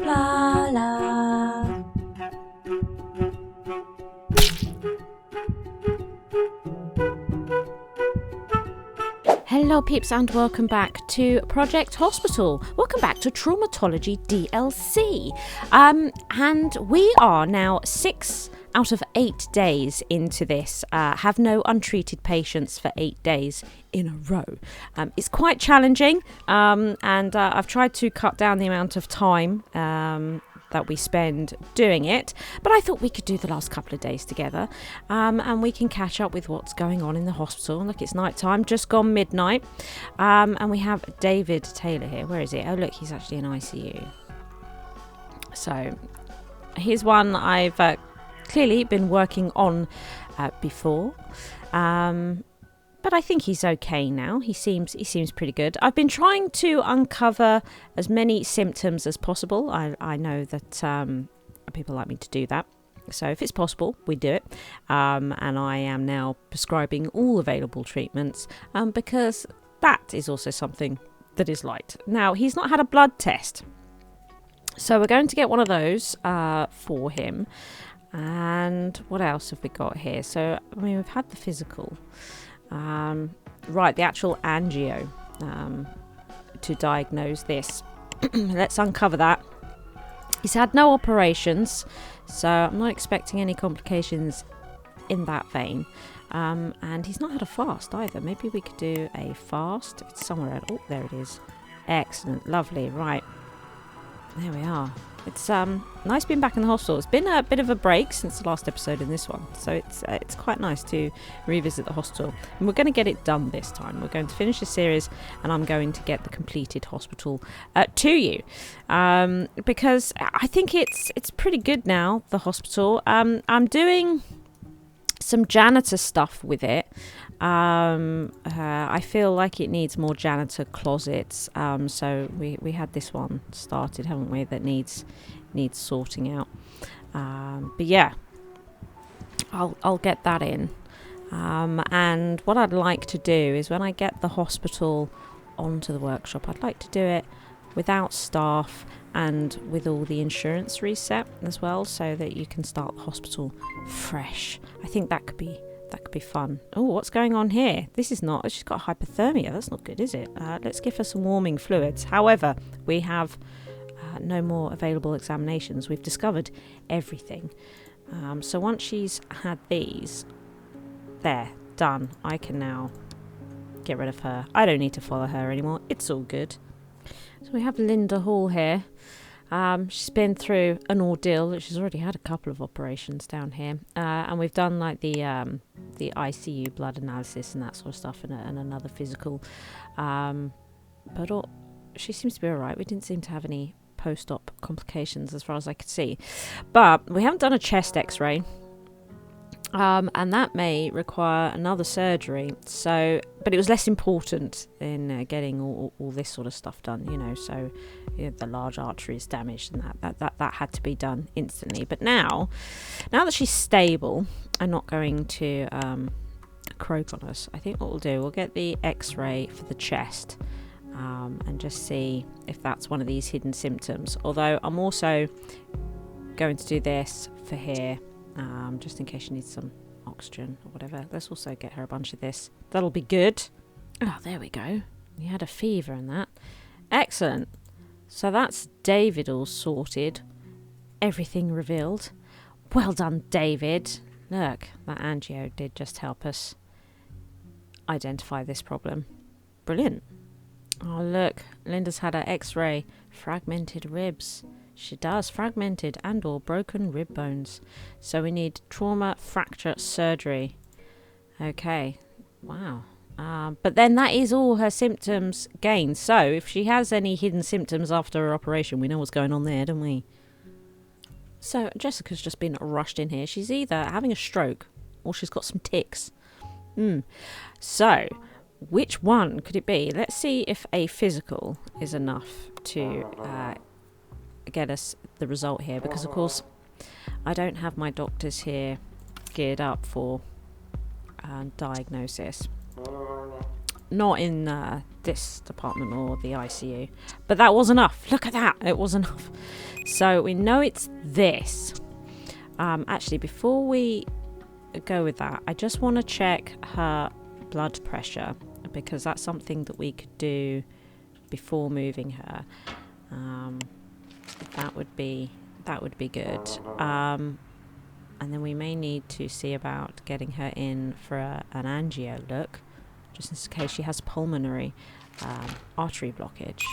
Blarla. Hello peeps and welcome back to Project Hospital. Welcome back to Traumatology DLC. And we are now 6 out of 8 days into this. Have no untreated patients for 8 days in a row. It's quite challenging, and I've tried to cut down the amount of time that we spend doing it, but I thought we could do the last couple of days together, and we can catch up with what's going on in the hospital. Look, it's night time, just gone midnight, and we have David Taylor here. Where is he? Oh look, he's actually in ICU. So here's one I've clearly been working on before, but I think he's okay now. He seems pretty good. I've been trying to uncover as many symptoms as possible. I know that people like me to do that. So if it's possible, we do it. And I am now prescribing all available treatments because that is also something that is liked. Now, he's not had a blood test, so we're going to get one of those for him. And what else have we got here? So, I mean, we've had the physical. Right, the actual angio to diagnose this. Let's uncover that. He's had no operations, so I'm not expecting any complications in that vein. And he's not had a fast either. Maybe we could do a fast. It's somewhere else. Oh, there it is. Excellent, lovely. Right, there we are. It's nice being back in the hospital. It's been a bit of a break since the last episode in this one, so it's quite nice to revisit the hospital. And we're going to get it done this time. We're going to finish the series, and I'm going to get the completed hospital to you, because I think it's pretty good now. The hospital. I'm doing some janitor stuff with it. I feel like it needs more janitor closets, so we had this one started, haven't we, that needs sorting out, but yeah, I'll get that in, and what I'd like to do is when I get the hospital onto the workshop, I'd like to do it without staff and with all the insurance reset as well, so that you can start the hospital fresh. I think that could be fun. Oh, what's going on here? This is not... She's got hypothermia. That's not good, is it? Let's give her some warming fluids. However, we have no more available examinations. We've discovered everything. So once she's had these, there, done, I can now get rid of her. I don't need to follow her anymore. It's all good. So we have Linda Hall here. She's been through an ordeal. She's already had a couple of operations down here, and we've done like the ICU blood analysis and that sort of stuff, and another physical. But she seems to be all right. We didn't seem to have any post-op complications as far as I could see, but we haven't done a chest X-ray. And that may require another surgery. So, but it was less important in getting all this sort of stuff done, you know. So, the large artery is damaged, and that had to be done instantly. But now that she's stable and not going to croak on us, I think what we'll do, we'll get the X-ray for the chest, and just see if that's one of these hidden symptoms. Although I'm also going to do this for here. Just in case she needs some oxygen or whatever. Let's also get her a bunch of this. That'll be good. Oh, there we go. You had a fever and that. Excellent. So that's David all sorted. Everything revealed. Well done, David. Look, that angio did just help us identify this problem. Brilliant. Oh, look. Linda's had her X-ray. Fragmented ribs. She does, fragmented and or broken rib bones. So we need trauma fracture surgery. Okay, wow. But then that is all her symptoms gained. So if she has any hidden symptoms after her operation, we know what's going on there, don't we? So Jessica's just been rushed in here. She's either having a stroke or she's got some tics. So which one could it be? Let's see if a physical is enough to get us the result here, because of course I don't have my doctors here geared up for diagnosis. not in this department or the ICU. But that was enough. Look at that. It was enough. So we know it's this. Actually, before we go with that, I just want to check her blood pressure, because that's something that we could do before moving her. That would be good. And then we may need to see about getting her in for an angio look, just in case she has pulmonary artery blockage.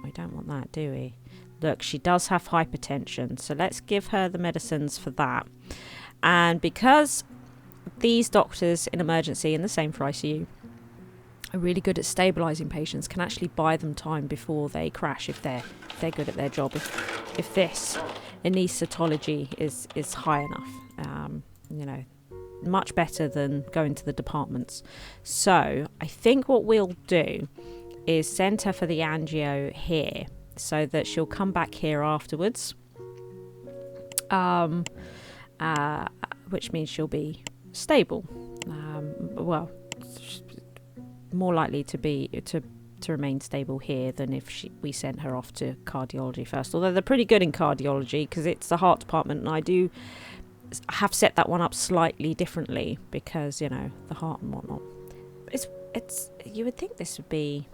We don't want that, do we? Look, she does have hypertension, so let's give her the medicines for that. And because these doctors in emergency, and the same for ICU, are really good at stabilising patients, can actually buy them time before they crash if they're good at their job. If this anaesthetology is high enough, you know, much better than going to the departments. So I think what we'll do is send her for the angio here, so that she'll come back here afterwards, which means she'll be stable. Well, more likely to remain stable here than if we sent her off to cardiology first. Although they're pretty good in cardiology, because it's the heart department, and I do have set that one up slightly differently because, you know, the heart and whatnot. It's you would think this would be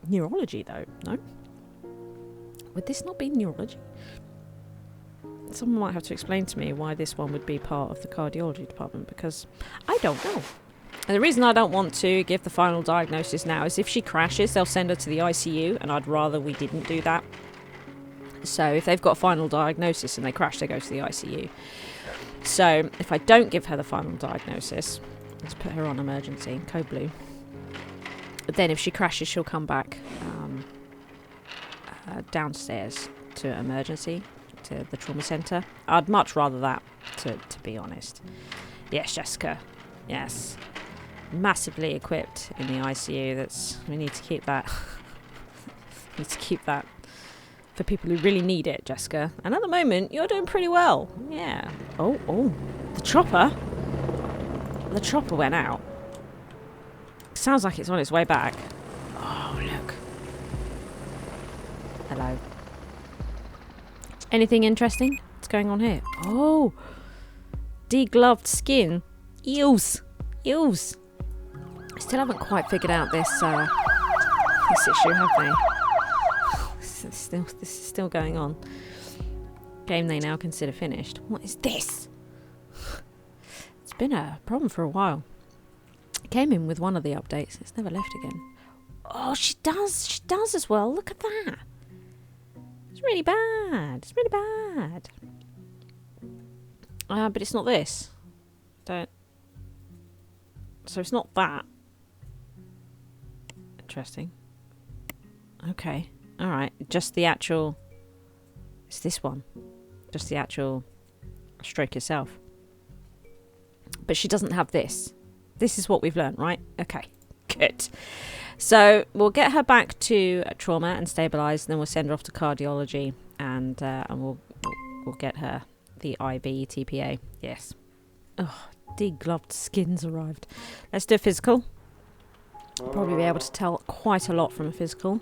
neurology, though, no? Would this not be neurology? Someone might have to explain to me why this one would be part of the cardiology department, because I don't know. And the reason I don't want to give the final diagnosis now is if she crashes, they'll send her to the ICU, and I'd rather we didn't do that. So if they've got a final diagnosis and they crash, they go to the ICU. So if I don't give her the final diagnosis, let's put her on emergency, code blue. But then if she crashes, she'll come back downstairs to emergency, to the trauma centre. I'd much rather that, to be honest. Yes, Jessica. Yes. Massively equipped in the ICU. We need to keep that. Need to keep that for people who really need it, Jessica. And at the moment, you're doing pretty well. Yeah. Oh, the chopper. The chopper went out. Sounds like it's on its way back. Oh, look. Hello. Anything interesting? What's going on here? Oh, degloved skin. Eels. I still haven't quite figured out this issue, have they? This is still going on. Game they now consider finished. What is this? It's been a problem for a while. It came in with one of the updates. It's never left again. Oh, she does. She does as well. Look at that. It's really bad. It's really bad. But it's not this. So it's not that. Interesting. Okay. Alright. Just the actual... It's this one. Just the actual stroke itself. But she doesn't have this. This is what we've learned, right? Okay. Good. So we'll get her back to trauma and stabilise, and then we'll send her off to cardiology, and we'll get her the IV TPA. Yes. Oh, degloved skin's arrived. Let's do a physical. Probably be able to tell quite a lot from a physical,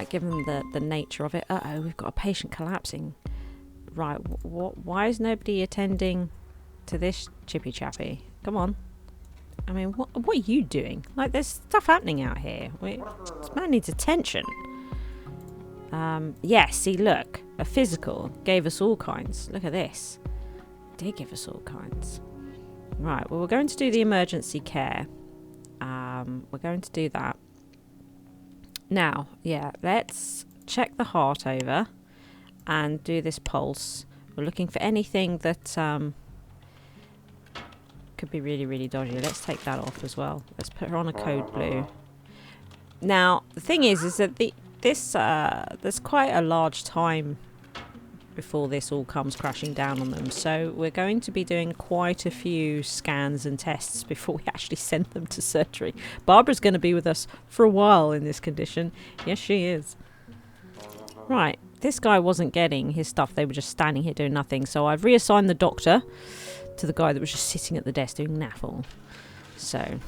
given the nature of it. Uh-oh, we've got a patient collapsing. Right, why is nobody attending to this chippy chappy? Come on. I mean, what are you doing? Like, there's stuff happening out here. This man needs attention. Yeah, see, look. A physical gave us all kinds. Look at this. Did give us all kinds. Right, well, we're going to do the emergency care. We're going to do that. Now, yeah, let's check the heart over and do this pulse. We're looking for anything that could be really, really dodgy. Let's take that off as well. Let's put her on a code blue. Now, the thing is that there's quite a large time before this all comes crashing down on them. So we're going to be doing quite a few scans and tests before we actually send them to surgery. Barbara's going to be with us for a while in this condition. Yes, she is. Right. This guy wasn't getting his stuff. They were just standing here doing nothing. So I've reassigned the doctor to the guy that was just sitting at the desk doing naffle. So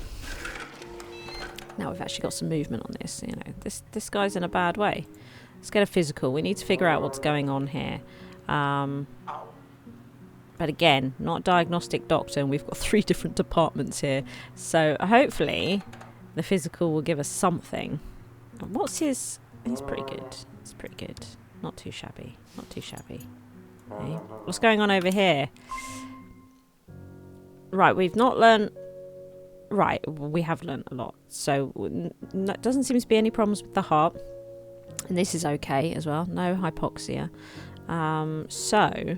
Now we've actually got some movement on this. You know, this guy's in a bad way. Let's get a physical. We need to figure out what's going on here. But again, not a diagnostic doctor, and we've got 3 different departments here. So hopefully the physical will give us something. And what's his... He's pretty good. It's pretty good. Not too shabby. Not too shabby. Okay. What's going on over here? Right, we've not learned... Right, we have learnt a lot. So doesn't seem to be any problems with the heart. And this is okay as well. No hypoxia. So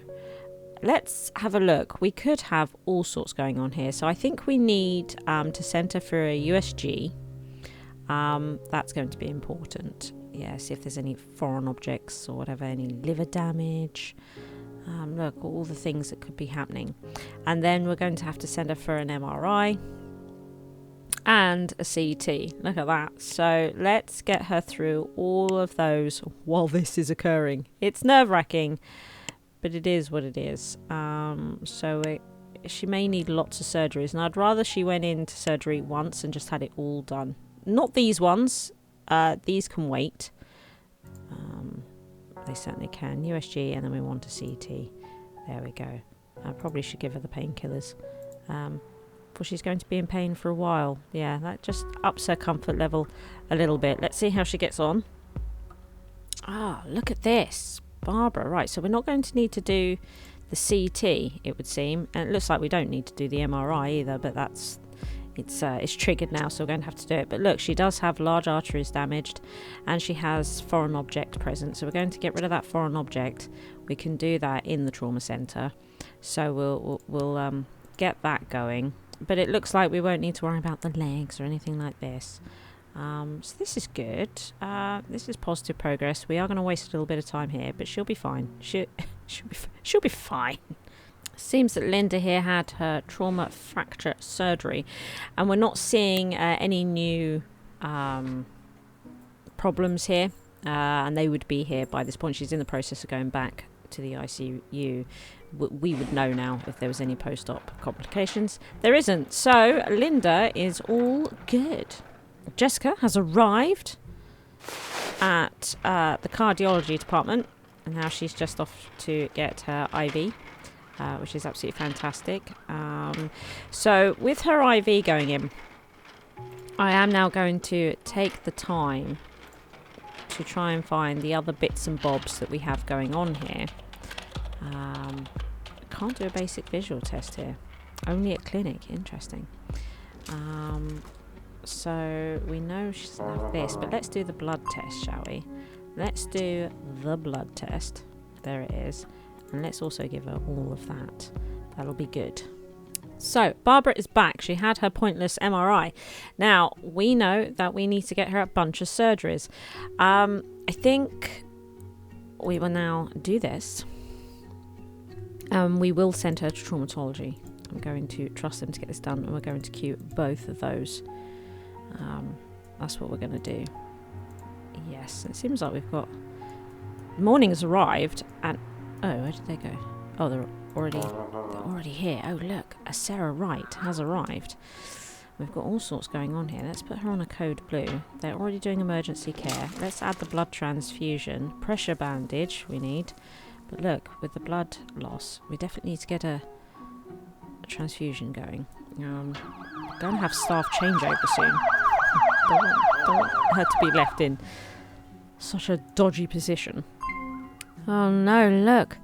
let's have a look. We could have all sorts going on here. So I think we need to send her for a USG. That's going to be important. Yes, if there's any foreign objects or whatever, any liver damage. Look, all the things that could be happening. And then we're going to have to send her for an MRI. And a CT. Look at that. So let's get her through all of those while this is occurring. It's nerve-wracking, but it is what it is. She may need lots of surgeries, and I'd rather she went into surgery once and just had it all done. Not these ones. These can wait. They certainly can. USG, and then we want a CT. There we go. I probably should give her the painkillers. For she's going to be in pain for a while. Yeah, that just ups her comfort level a little bit. Let's see how she gets on. Look at this. Barbara. Right, so we're not going to need to do the CT, it would seem. And it looks like we don't need to do the MRI either, but it's triggered now, so we're going to have to do it. But look, she does have large arteries damaged, and she has foreign object present. So we're going to get rid of that foreign object. We can do that in the trauma centre. So we'll get that going. But it looks like we won't need to worry about the legs or anything like this. So this is good. This is positive progress. We are going to waste a little bit of time here, but she'll be fine. She'll be fine. Seems that Linda here had her trauma fracture surgery, and we're not seeing any new problems here, and they would be here by this point. She's in the process of going back to the ICU. We would know now if there was any post-op complications. There isn't. So Linda is all good. Jessica has arrived at the cardiology department, and now she's just off to get her IV, which is absolutely fantastic. So with her IV going in, I am now going to take the time to try and find the other bits and bobs that we have going on here. I can't do a basic visual test here. Only at clinic. Interesting. So we know she doesn't have this, but let's do the blood test, shall we? Let's do the blood test. There it is. And let's also give her all of that. That'll be good. So Barbara is back. She had her pointless MRI. Now we know that we need to get her a bunch of surgeries. I think we will now do this. We will send her to traumatology. I'm going to trust them to get this done, and we're going to queue both of those. That's what we're going to do. Yes, it seems like we've got... Morning has arrived, and... Oh, where did they go? Oh, they're already here. Oh, look, a Sarah Wright has arrived. We've got all sorts going on here. Let's put her on a code blue. They're already doing emergency care. Let's add the blood transfusion. Pressure bandage we need. But look, with the blood loss, we definitely need to get a transfusion going. Going to have staff changeover soon. don't want her to be left in such a dodgy position. Oh no, look.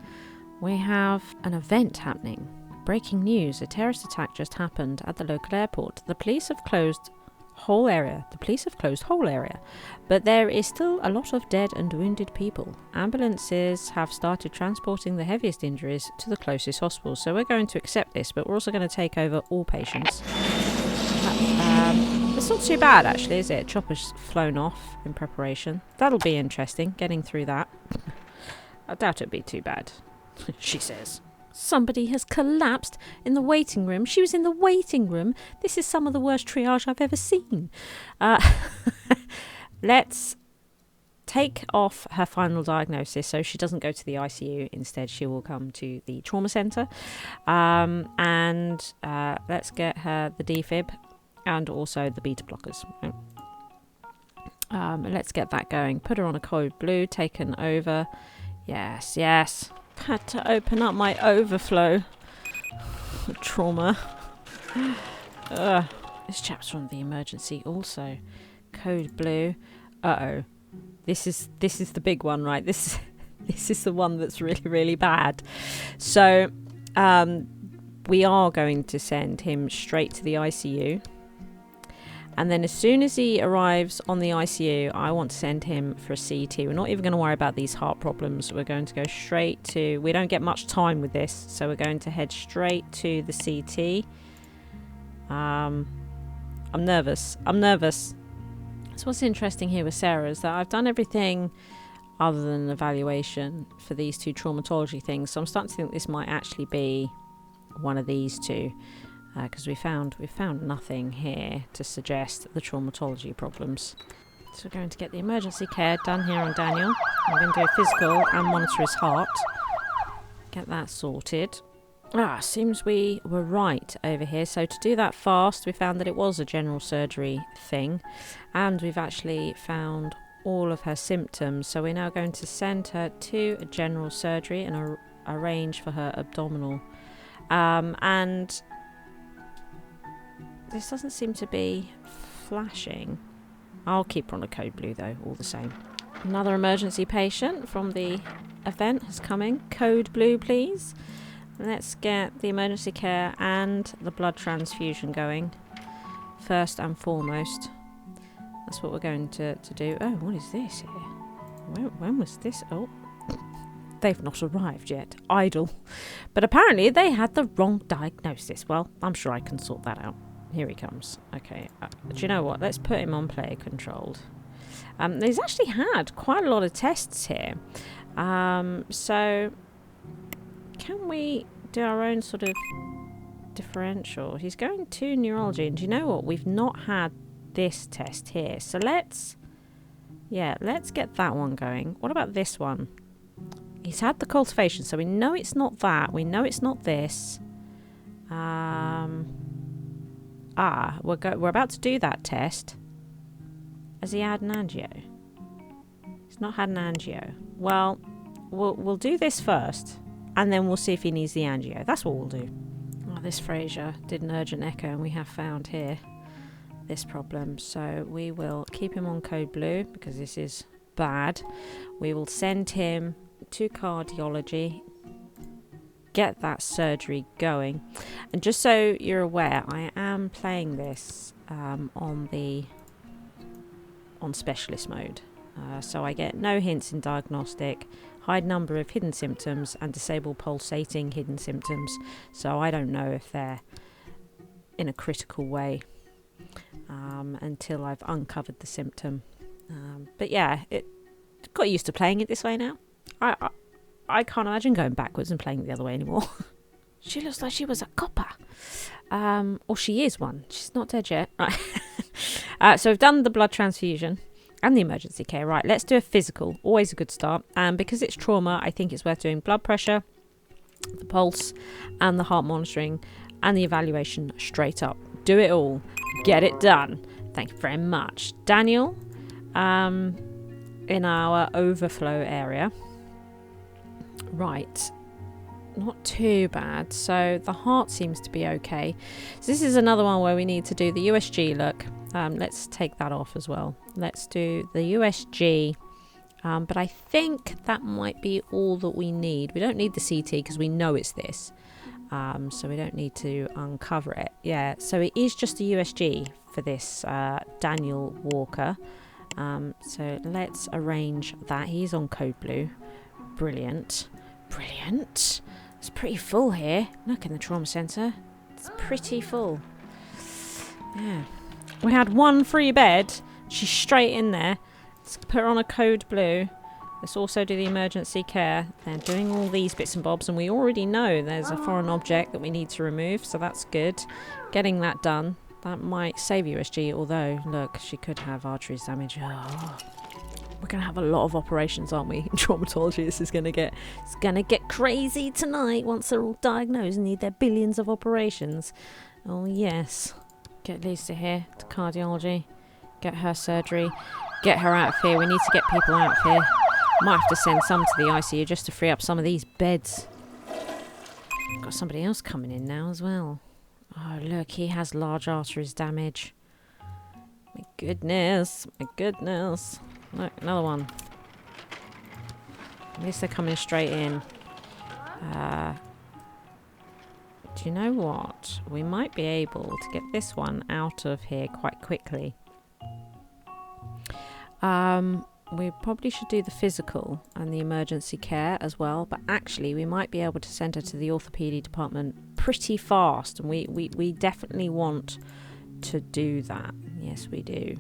We have an event happening. Breaking news. A terrorist attack just happened at the local airport. The police have closed whole area. But there is still a lot of dead and wounded people. Ambulances have started transporting the heaviest injuries to the closest hospital. So we're going to accept this, but we're also going to take over all patients. It's not too bad, actually, is it? Chopper's flown off in preparation. That'll be interesting, getting through that. I doubt it'd be too bad, she says. Somebody has collapsed in the waiting room. She was in the waiting room. This is some of the worst triage I've ever seen. Let's take off her final diagnosis so she doesn't go to the ICU. Instead, she will come to the trauma centre. And let's get her the defib and also the beta blockers. Let's get that going. Put her on a code blue, taken over. Yes, yes. Had to open up my overflow trauma. This chap's from the emergency also. Code blue. Uh-oh. This is the big one, right? This is the one that's really, really bad. So we are going to send him straight to the ICU. And then as soon as he arrives on the ICU, I want to send him for a CT. We're not even going to worry about these heart problems. We're going to go straight to... We don't get much time with this, so we're going to head straight to the CT. I'm nervous. So what's interesting here with Sarah is that I've done everything other than an evaluation for these two traumatology things. So I'm starting to think this might actually be one of these two. Because we found nothing here to suggest the traumatology problems. So we're going to get the emergency care done here on Daniel. We're going to do a physical and monitor his heart. Get that sorted. Seems we were right over here. So to do that fast, we found that it was a general surgery thing. And we've actually found all of her symptoms. So we're now going to send her to a general surgery and arrange for her abdominal. And... this doesn't seem to be flashing. I'll keep her on a code blue though, all the same. Another emergency patient from the event is coming. Code blue, please. Let's get the emergency care and the blood transfusion going. First and foremost. That's what we're going to do. Oh, what is this here? When was this? Oh. They've not arrived yet. Idle. But apparently they had the wrong diagnosis. Well, I'm sure I can sort that out. Here he comes. Okay. Do you know what? Let's put him on player controlled. He's actually had quite a lot of tests here. So can we do our own sort of differential? He's going to neurology. And do you know what? We've not had this test here. So let's get that one going. What about this one? He's had the cultivation. So we know it's not that. We know it's not this. We're about to do that test. Has he had an angio? He's not had an angio. Well, we'll do this first, and then we'll see if he needs the angio. That's what we'll do. Oh, this Fraser did an urgent echo, and we have found here this problem. So we will keep him on code blue because this is bad. We will send him to cardiology. Get that surgery going. And just so you're aware, I am playing this on specialist mode. So I get no hints in diagnostic, high number of hidden symptoms, and disable pulsating hidden symptoms. So I don't know if they're in a critical way until I've uncovered the symptom. But yeah, got used to playing it this way now. I can't imagine going backwards and playing it the other way anymore. She looks like she was a copper. Or she is one. She's not dead yet. Right. So we've done the blood transfusion and the emergency care. Right, let's do a physical. Always a good start. And because it's trauma, I think it's worth doing blood pressure, the pulse, and the heart monitoring, and the evaluation straight up. Do it all. Get it done. Thank you very much. Daniel, in our overflow area. Right, not too bad. So the heart seems to be okay. So this is another one where we need to do the USG look. Let's take that off as well. Let's do the USG. But I think that might be all that we need. We don't need the CT because we know it's this. So we don't need to uncover it. Yeah, so it is just the USG for this Daniel Walker. So let's arrange that. He's on code blue. Brilliant. It's pretty full here. Look in the trauma centre. It's pretty full. Yeah. We had one free bed. She's straight in there. Let's put her on a code blue. Let's also do the emergency care. They're doing all these bits and bobs, and we already know there's a foreign object that we need to remove, so that's good. Getting that done. That might save USG, although, look, she could have arteries damage. Oh. We're going to have a lot of operations, aren't we? In traumatology, it's going to get crazy tonight once they're all diagnosed and need their billions of operations. Oh, yes. Get Lisa here to cardiology. Get her surgery. Get her out of here. We need to get people out of here. Might have to send some to the ICU just to free up some of these beds. Got somebody else coming in now as well. Oh, look, he has large arteries damage. My goodness. My goodness. Look, another one. At least they're coming straight in. Do you know what? We might be able to get this one out of here quite quickly. We probably should do the physical and the emergency care as well, but actually we might be able to send her to the orthopedic department pretty fast, and we definitely want to do that. Yes, we do.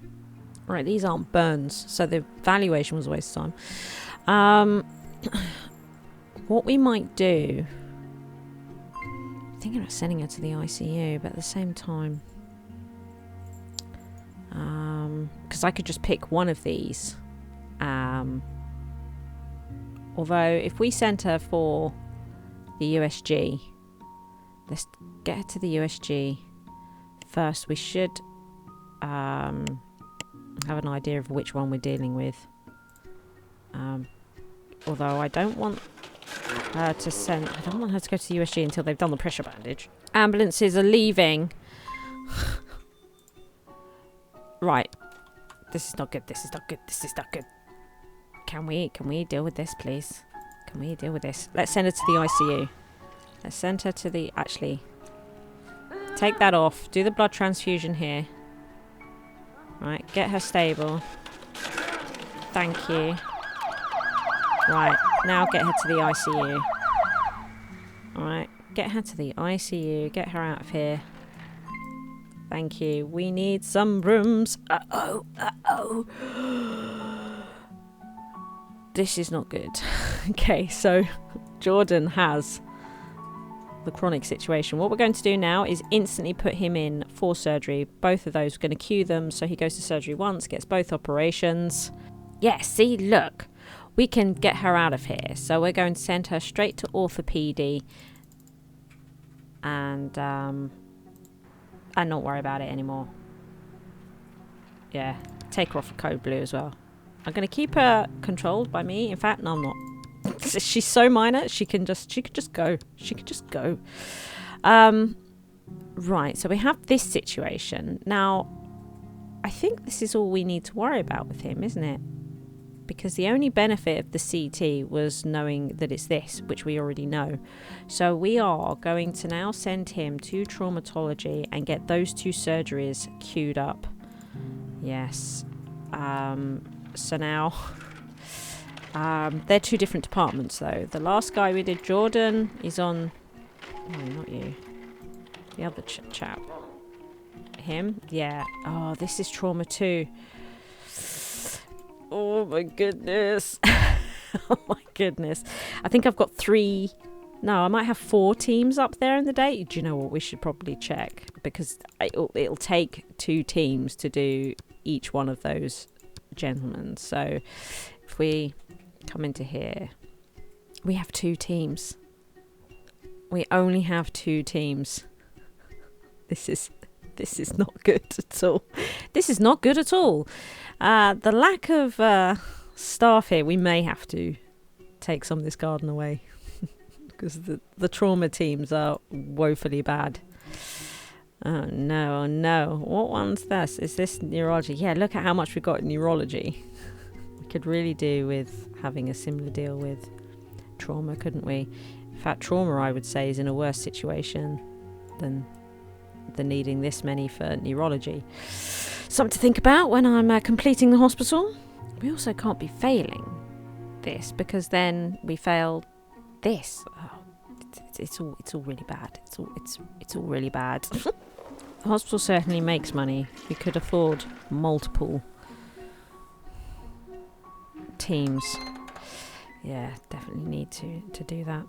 Right, these aren't burns, so the evaluation was a waste of time. What we might do, I'm thinking about sending her to the ICU, but at the same time, because I could just pick one of these. Although if we sent her for the USG, let's get her to the USG first. We should have an idea of which one we're dealing with. Although I don't want her to go to the USG until they've done the pressure bandage. Ambulances are leaving. Right. This is not good. This is not good. This is not good. Can we deal with this, please? Can we deal with this? Let's send her to the ICU. Let's send her to the... Actually, take that off. Do the blood transfusion here. Right, get her stable. Thank you. Right, now get her to the ICU. Alright, get her to the ICU. Get her out of here. Thank you. We need some rooms. Uh-oh, uh-oh. This is not good. Okay, so Jordan has the chronic situation. What we're going to do now is instantly put him in for surgery. Both of those, we're going to queue them so he goes to surgery once, gets both operations. Yeah, see, look. We can get her out of here. So we're going to send her straight to orthopedy and not worry about it anymore. Yeah, take her off of code blue as well. I'm going to keep her controlled by me. In fact, no, I'm not. She's so minor, she could just go. She could just go. Right, so we have this situation. Now, I think this is all we need to worry about with him, isn't it? Because the only benefit of the CT was knowing that it's this, which we already know. So we are going to now send him to traumatology and get those two surgeries queued up. Yes. So now, they're two different departments though. The last guy we did, Jordan, is on... No, not you. The other chap. Him? Yeah. Oh, this is trauma too. Oh my goodness. Oh my goodness. I think I've got 3... No, I might have 4 teams up there in the day. Do you know what? We should probably check. Because it'll take 2 teams to do each one of those gentlemen. So if we come into here, we have 2 teams. We only have 2 teams. This is not good at all. This is not good at all. The lack of staff here, we may have to take some of this garden away because the trauma teams are woefully bad. Oh no, oh no. What one's this? Is this neurology? Yeah, look at how much we've got in neurology. We could really do with having a similar deal with trauma, couldn't we? In fact, trauma, I would say, is in a worse situation than needing this many for neurology. Something to think about when I'm completing the hospital. We also can't be failing this because then we fail this. Oh, it's all really bad. It's all really bad. The hospital certainly makes money. We could afford multiple teams. Yeah, definitely need to do that.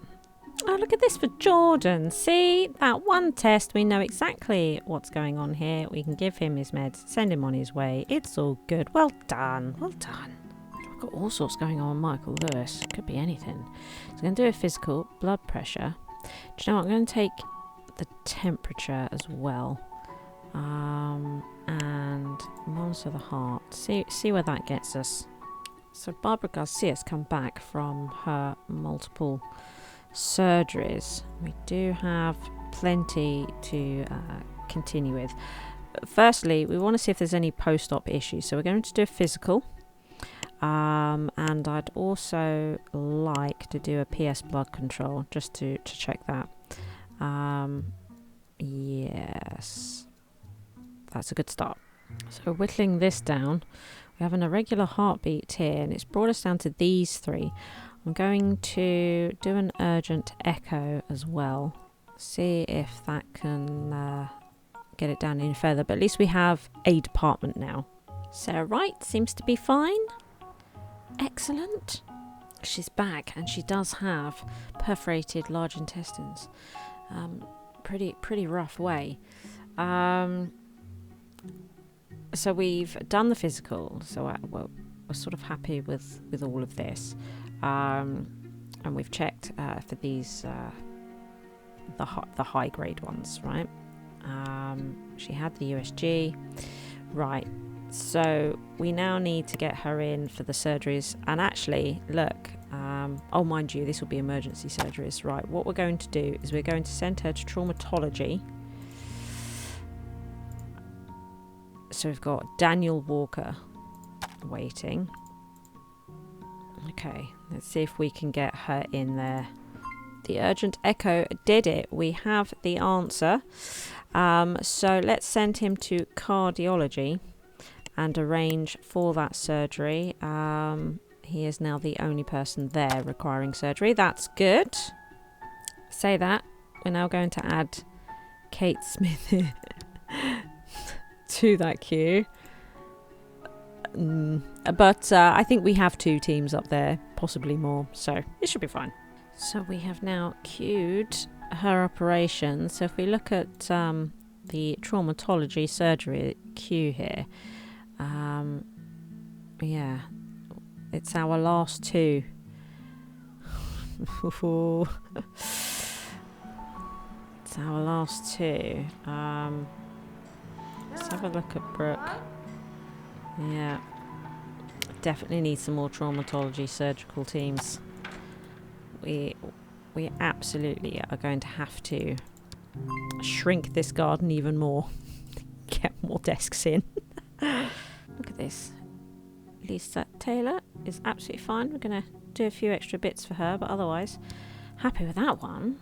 Oh, look at this for Jordan. See, that one test, we know exactly what's going on here. We can give him his meds, send him on his way. It's all good. Well done. Well done. I've got all sorts going on with Michael Lewis. Could be anything. So I'm going to do a physical, blood pressure. Do you know what? I'm going to take the temperature as well. and monitor the heart. See where that gets us. So Barbara Garcia's come back from her multiple surgeries. We do have plenty to continue with. Firstly, we want to see if there's any post-op issues. So we're going to do a physical. And I'd also like to do a PS blood control just to check that. Yes, that's a good start. So whittling this down, we have an irregular heartbeat here, and it's brought us down to these three. I'm going to do an urgent echo as well, see if that can get it down any further, but at least we have a department now. Sarah Wright seems to be fine. Excellent. She's back, and she does have perforated large intestines. Pretty rough way. So we've done the physical, so we're sort of happy with all of this, and we've checked for these the high grade ones, right? She had the USG, right? So we now need to get her in for the surgeries. And actually, look, oh, mind you, this will be emergency surgeries, right? What we're going to do is we're going to send her to traumatology. So we've got Daniel Walker waiting. Okay, let's see if we can get her in there. The urgent echo did it. We have the answer. So let's send him to cardiology and arrange for that surgery. He is now the only person there requiring surgery. That's good. Say that. We're now going to add Kate Smith to that queue. But I think we have 2 teams up there, possibly more, so it should be fine. So we have now queued her operation. So if we look at the traumatology surgery queue here, yeah, it's our last 2. It's our last 2. Let's have a look at Brooke. Yeah, definitely need some more traumatology surgical teams. We absolutely are going to have to shrink this garden even more. Get more desks in. Look at this. Lisa Taylor is absolutely fine. We're going to do a few extra bits for her, but otherwise happy with that one.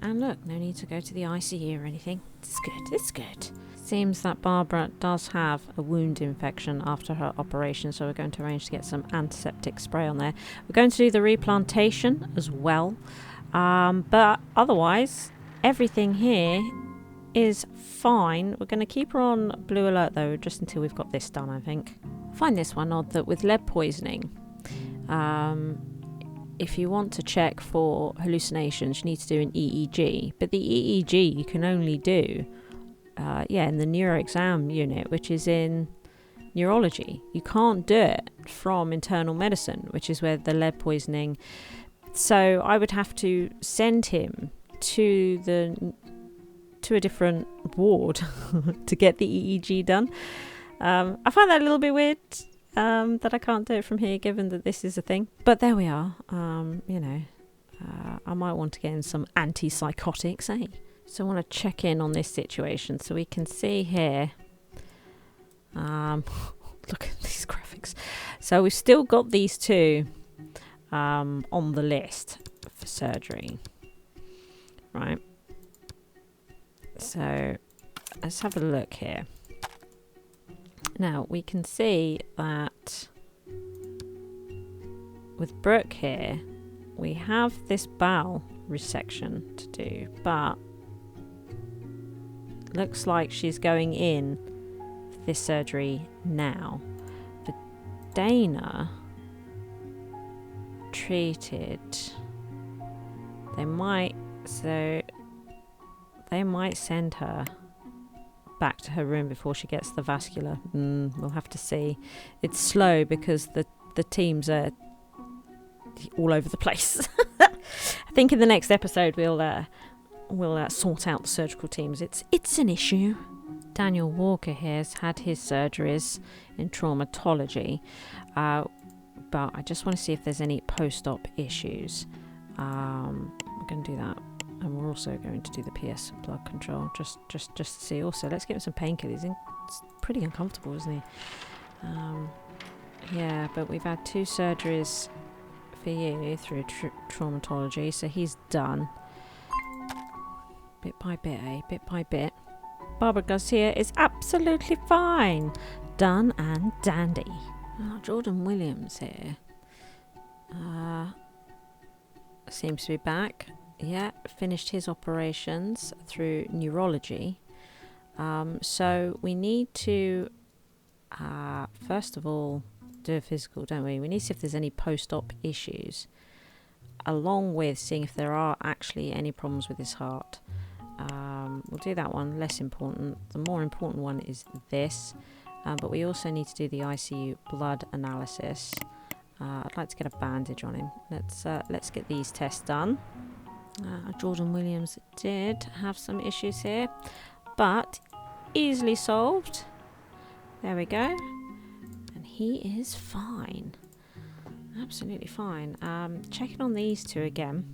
And look, no need to go to the ICU or anything. It's good. It's good. Seems that Barbara does have a wound infection after her operation, so we're going to arrange to get some antiseptic spray on there. We're going to do the replantation as well. But otherwise, everything here is fine. We're going to keep her on blue alert though, just until we've got this done, I think. I find this one odd that with lead poisoning, if you want to check for hallucinations, you need to do an EEG. But the EEG you can only do in the neuro exam unit, which is in neurology. You can't do it from internal medicine, which is where the lead poisoning. So I would have to send him to a different ward to get the EEG done. I find that a little bit weird, that I can't do it from here, given that this is a thing. But there we are. I might want to get in some antipsychotics, eh? So I want to check in on this situation. So we can see here. Look at these graphics. So we've still got these 2 on the list for surgery. Right. So let's have a look here. Now we can see that with Brooke here, we have this bowel resection to do, but looks like she's going in for this surgery now. For Dana, treated, they might send her back to her room before she gets the vascular. We'll have to see. It's slow because the teams are all over the place. I think in the next episode we'll we'll sort out the surgical teams. It's an issue. Daniel Walker here has had his surgeries in traumatology, but I just want to see if there's any post-op issues. We're going to do that, and we're also going to do the PS blood control just to see. Also, let's give him some painkillers. It's pretty uncomfortable, isn't he? Yeah, but we've had 2 surgeries for you through traumatology, so he's done. Bit by bit, eh? Bit by bit. Barbara Garcia is absolutely fine. Done and dandy. Oh, Jordan Williams here. Seems to be back. Yeah, finished his operations through neurology. So we need to, first of all, do a physical, don't we? We need to see if there's any post-op issues, along with seeing if there are actually any problems with his heart. We'll do that one, less important. The more important one is this, but we also need to do the ICU blood analysis. I'd like to get a bandage on him. Let's get these tests done. Jordan Williams did have some issues here, but easily solved. There we go. And he is fine. Absolutely fine. Checking on these 2 again.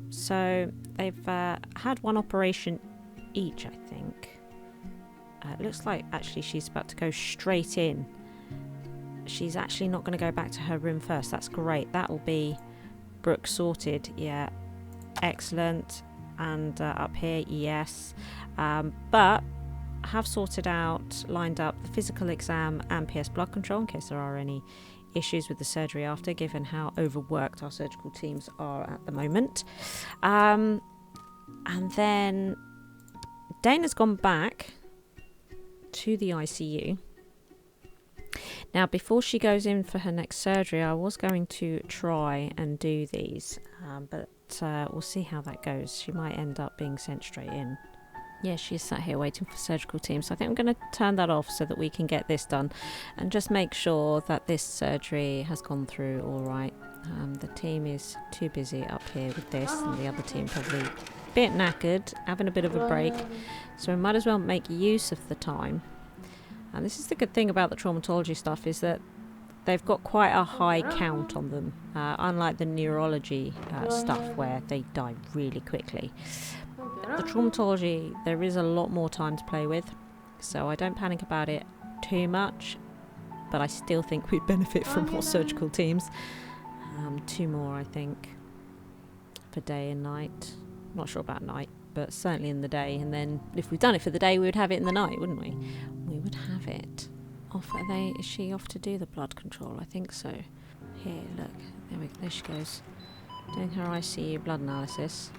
So they've had 1 operation each, I think. It looks like actually she's about to go straight in. She's actually not going to go back to her room first. That's great. That'll be Brooke sorted. Yeah, excellent. And up here, yes. But I have sorted out, lined up the physical exam and PS blood control in case there are any issues with the surgery after, given how overworked our surgical teams are at the moment. And then Dana's gone back to the ICU. Now, before she goes in for her next surgery, I was going to try and do these, but we'll see how that goes. She might end up being sent straight in. Yeah, she's sat here waiting for surgical team, so I think I'm going to turn that off so that we can get this done and just make sure that this surgery has gone through all right. The team is too busy up here with this, and the other team probably a bit knackered, having a bit of a break, so we might as well make use of the time. And this is the good thing about the traumatology stuff, is that they've got quite a high count on them, unlike the neurology stuff where they die really quickly. The traumatology, there is a lot more time to play with, so I don't panic about it too much, but I still think we'd benefit from more surgical teams. 2 more, I think, for day and night. Not sure about night, but certainly in the day. And then if we've done it for the day, we would have it in the night, wouldn't we? We would have it. Is she off to do the blood control? I think so. Here, look. There she goes. Doing her ICU blood analysis.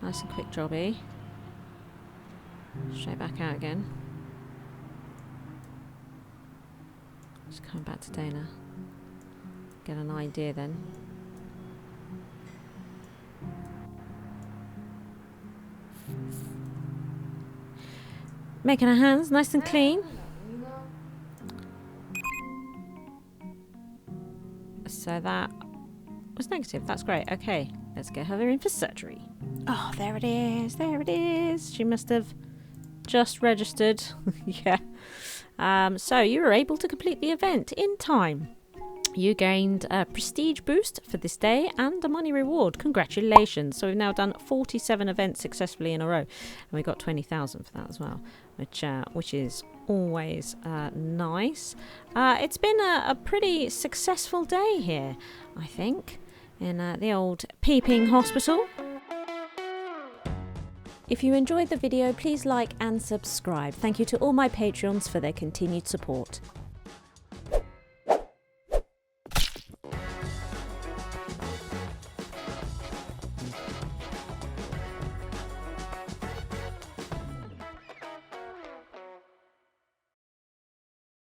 Nice and quick jobby. Straight back out again. Just coming back to Dana. Get an idea then. Making her hands nice and clean. So that was negative. That's great. Okay, let's get her in for surgery. Oh, there it is. There it is. She must have just registered. Yeah. So you were able to complete the event in time. You gained a prestige boost for this day and a money reward. Congratulations. So we've now done 47 events successfully in a row. And we got 20,000 for that as well, which is always nice. It's been a pretty successful day here, I think, in the old Peeping Hospital. If you enjoyed the video, please like and subscribe. Thank you to all my Patreons for their continued support.